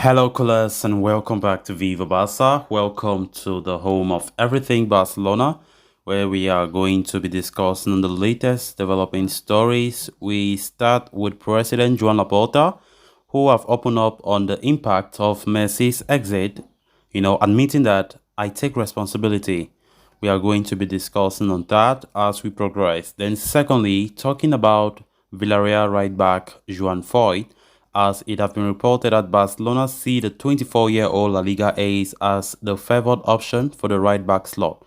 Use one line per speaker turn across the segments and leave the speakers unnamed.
Hello, colors, and welcome back to Viva Barca. Welcome to the home of everything Barcelona, where we are going to be discussing the latest developing stories. We start with President Joan Laporta, who have opened up on the impact of Messi's exit, admitting that I take responsibility. We are going to be discussing on that as we progress. Then, secondly, talking about Villarreal right back Joan Foyt, as it has been reported that Barcelona see the 24-year-old La Liga ace as the favored option for the right back slot.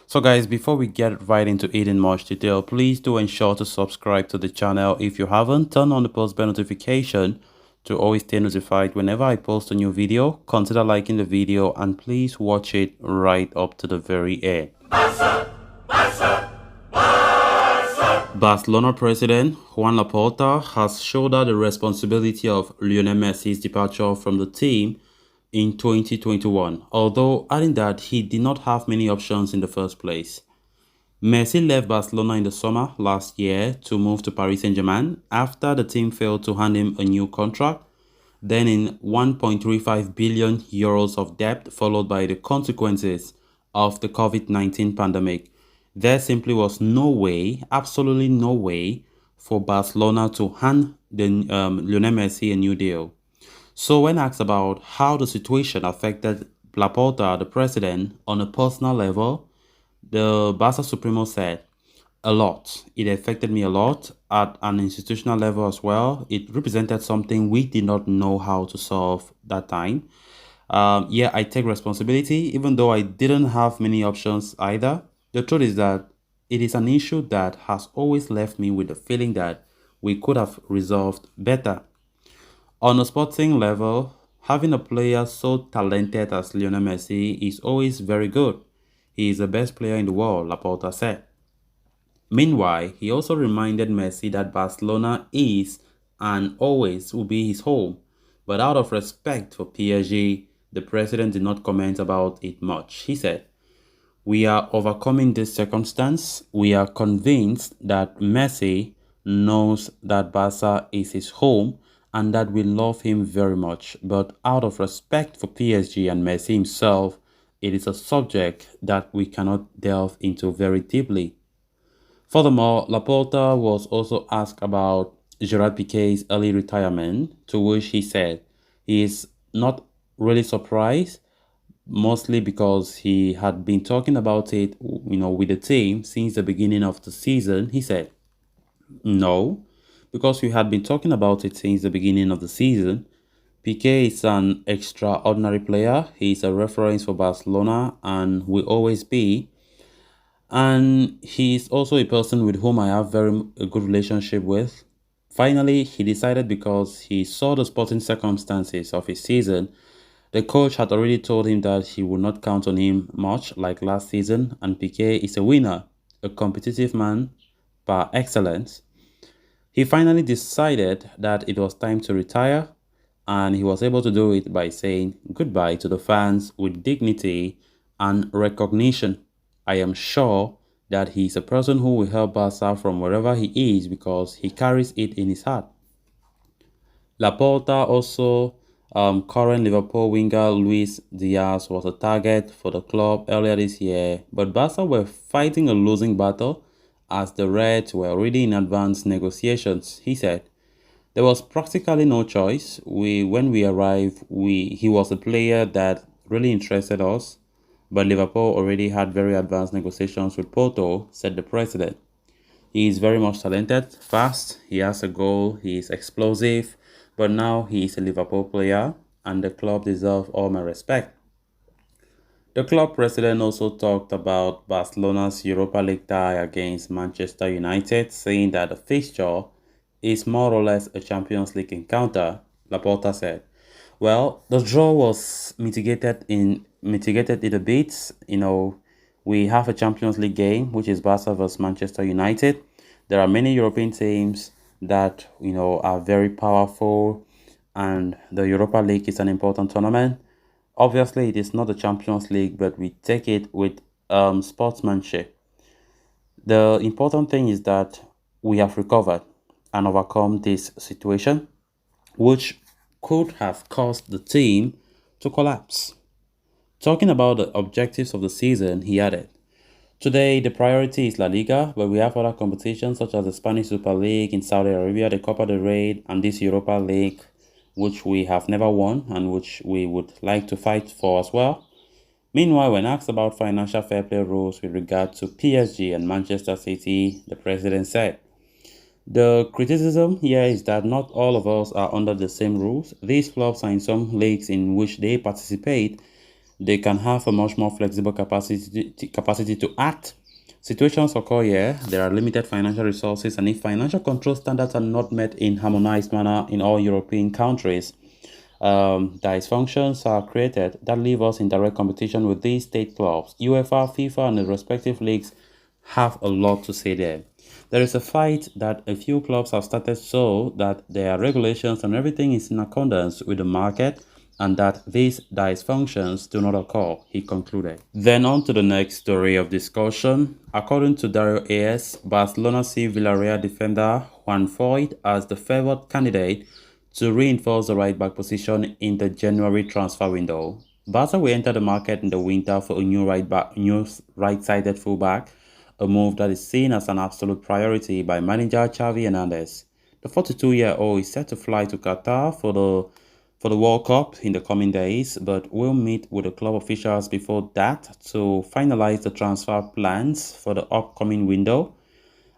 So guys, before we get right into it in much detail, please do ensure to subscribe to the channel if you haven't. Turn on the post bell notification to always stay notified whenever I post a new video. Consider liking the video and please watch it right up to the very end. Barcelona president Juan Laporta has shouldered the responsibility of Lionel Messi's departure from the team in 2021, although adding that he did not have many options in the first place. Messi left Barcelona in the summer last year to move to Paris Saint-Germain after the team failed to hand him a new contract, then in 1.35 billion euros of debt, followed by the consequences of the COVID-19 pandemic. There simply was no way, absolutely no way, for Barcelona to hand Lionel Messi a new deal. So when asked about how the situation affected Laporta, the president, on a personal level, the Barca Supremo said, a lot. It affected me a lot at an institutional level as well. It represented something we did not know how to solve that time. Yeah, I take responsibility, even though I didn't have many options either. The truth is that it is an issue that has always left me with the feeling that we could have resolved better. On a sporting level, having a player so talented as Lionel Messi is always very good. He is the best player in the world, Laporta said. Meanwhile, he also reminded Messi that Barcelona is and always will be his home. But out of respect for PSG, the president did not comment about it much. He said, we are overcoming this circumstance. We are convinced that Messi knows that Barca is his home and that we love him very much. But out of respect for PSG and Messi himself, it is a subject that we cannot delve into very deeply. Furthermore, Laporta was also asked about Gerard Piqué's early retirement, to which he said he is not really surprised, mostly because he had been talking about it, with the team since the beginning of the season. He said, no, because we had been talking about it since the beginning of the season. Piqué is an extraordinary player. He is a reference for Barcelona and will always be. And he's also a person with whom I have a good relationship with. Finally, he decided because he saw the sporting circumstances of his season. The coach had already told him that he would not count on him much like last season, and Piqué is a winner, a competitive man par excellence. He finally decided that it was time to retire, and he was able to do it by saying goodbye to the fans with dignity and recognition. I am sure that he is a person who will help Barca from wherever he is because he carries it in his heart. Laporta also, current Liverpool winger Luis Diaz was a target for the club earlier this year, but Barca were fighting a losing battle as the Reds were already in advanced negotiations. He said, there was practically no choice. When we arrived, he was a player that really interested us, but Liverpool already had very advanced negotiations with Porto, said the president. He is very much talented, fast, he has a goal, he is explosive, but now he is a Liverpool player and the club deserves all my respect. The club president also talked about Barcelona's Europa League tie against Manchester United, saying that the fixture is more or less a Champions League encounter. Laporta said, well, the draw was mitigated it a bit. We have a Champions League game, which is Barca versus Manchester United. There are many European teams that, are very powerful, and the Europa League is an important tournament. Obviously, it is not the Champions League, but we take it with sportsmanship. The important thing is that we have recovered and overcome this situation, which could have caused the team to collapse. Talking about the objectives of the season, he added, "Today, the priority is La Liga, but we have other competitions such as the Spanish Super League in Saudi Arabia, the Copa del Rey, and this Europa League, which we have never won and which we would like to fight for as well." Meanwhile, when asked about financial fair play rules with regard to PSG and Manchester City, the president said, "The criticism here is that not all of us are under the same rules. These clubs are in some leagues in which they participate. They can have a much more flexible capacity to act. Situations occur here. There are limited financial resources, and if financial control standards are not met in harmonized manner in all European countries, dysfunctions are created that leave us in direct competition with these state clubs. UEFA, FIFA, and the respective leagues have a lot to say there. There is a fight that a few clubs have started so that their regulations and everything is in accordance with the market and that these dysfunctions do not occur," he concluded. Then on to the next story of discussion. According to Dario AS, Barcelona see Villarreal defender Juan Foyth as the favored candidate to reinforce the right-back position in the January transfer window. Barca will enter the market in the winter for a new right-sided fullback, a move that is seen as an absolute priority by manager Xavi Hernandez. The 42-year-old is set to fly to Qatar for the World Cup in the coming days, but will meet with the club officials before that to finalize the transfer plans for the upcoming window.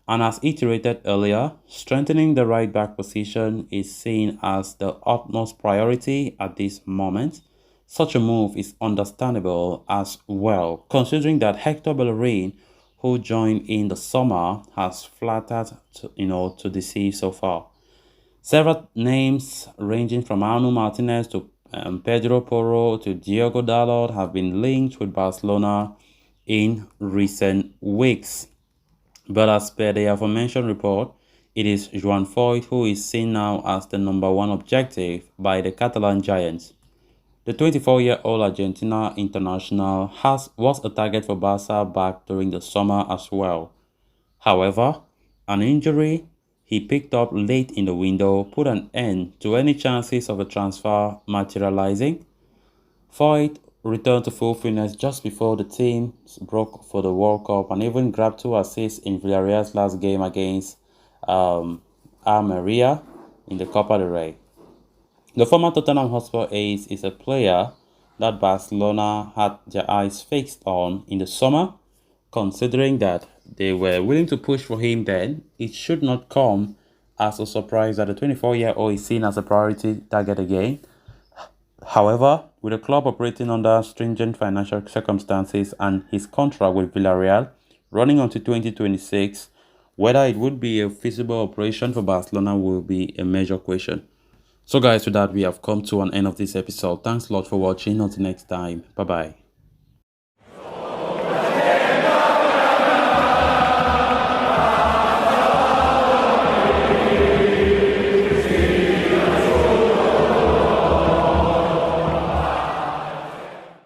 And as iterated earlier, strengthening the right back position is seen as the utmost priority at this moment. Such a move is understandable as well, considering that Hector Bellerin, who joined in the summer, has flattered to deceive so far. Several names ranging from Anu Martinez to Pedro Porro to Diogo Dalot have been linked with Barcelona in recent weeks. But as per the aforementioned report, it is Joan Foyth who is seen now as the number one objective by the Catalan giants. The 24-year-old Argentina international was a target for Barca back during the summer as well. However, an injury he picked up late in the window put an end to any chances of a transfer materializing. Foyth returned to full fitness just before the team broke for the World Cup and even grabbed 2 assists in Villarreal's last game against Almeria in the Copa del Rey. The former Tottenham Hotspur ace is a player that Barcelona had their eyes fixed on in the summer. Considering that they were willing to push for him then, it should not come as a surprise that the 24-year-old is seen as a priority target again. However, with the club operating under stringent financial circumstances and his contract with Villarreal running until 2026, whether it would be a feasible operation for Barcelona will be a major question. So guys, with that, we have come to an end of this episode. Thanks a lot for watching. Until next time. Bye-bye.